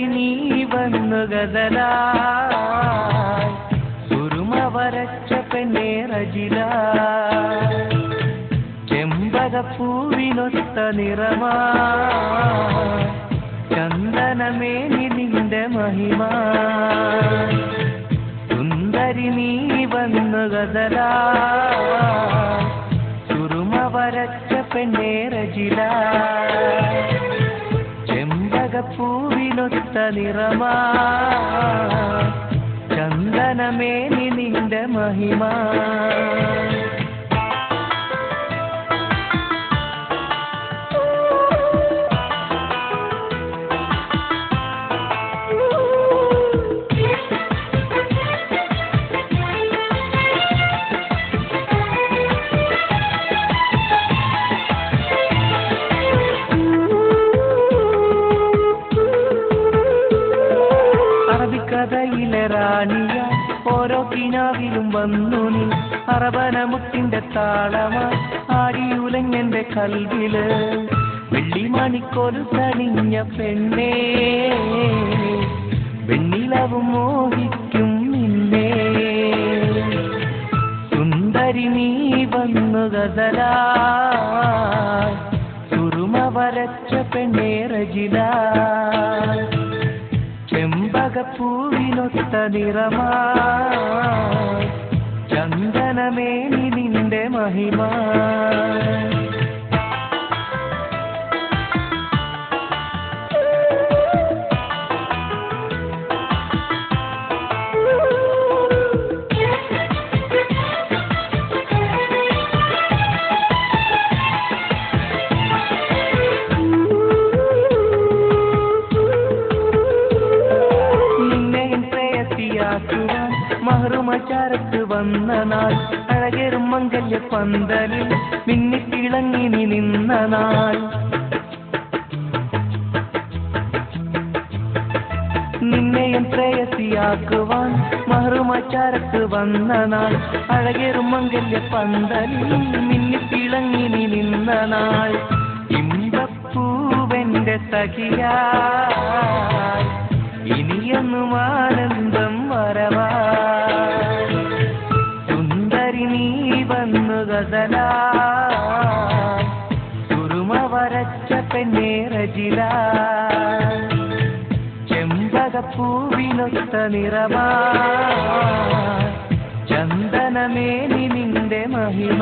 സുന്ദരി നീ വന്നു ഗസലായി സുറുമ വരച്ച പെണ്ണേ റജില ചെമ്പകപ്പൂവിനൊത്ത നിറമാ ചന്ദനമേനി നിന്റെ മഹിമ സുന്ദരി നീ വന്നു ഗസലായി സുറുമ വരച്ച പെണ്ണേ റജില ചെമ്പകപ്പൂവിനൊത്ത നിറമാ ചന്ദനമേനി നിന്റെ മഹിമ കഥയിലെ റാണിയ ഓരോ കിനാവിലും വന്നു നീ അറബനമുത്തിന്റെ താളമായി ആടിയുലഞ്ഞെന്റെ കൽവില് വെള്ളിമണിക്കോല് തണിഞ്ഞ പെണ്ണേ വെണ്ണിലവും മോഹിക്കും നിന്നെ സുന്ദരി നീ വന്നു ഗസലായി സുറുമ വരച്ച പെണ്ണേ റജില ചെമ്പകപ്പൂവിനൊത്ത നിറമാ ചന്ദനമേനി നിന്റെ മഹിമ മഹറുമചാരത്ത് വന്ന നാൾ അഴകേറും മംഗല്യ പന്തലിൽ മിന്നിത്തിളങ്ങി നീ നിന്ന നാൾ നിന്നെയും പ്രേയസിയാക്കുവാൻ മഹറുമചാരത്ത് വന്ന നാൾ അഴകേറും മംഗല്യ പന്തലിൽ മിന്നിത്തിളങ്ങി നീ നിന്ന നാൾ ഇമ്പപ്പൂവെന്റെ സഖിയായി ഇനിയൊന്നും ആനന്ദം വരവാ സുന്ദരി നീ വന്നു ഗസലായി സുറുമ വരച്ച പെണ്ണേ റജില ചെമ്പകപ്പൂവിനൊത്ത നിറമാ ചന്ദനമേനി നിന്റെ മഹിമ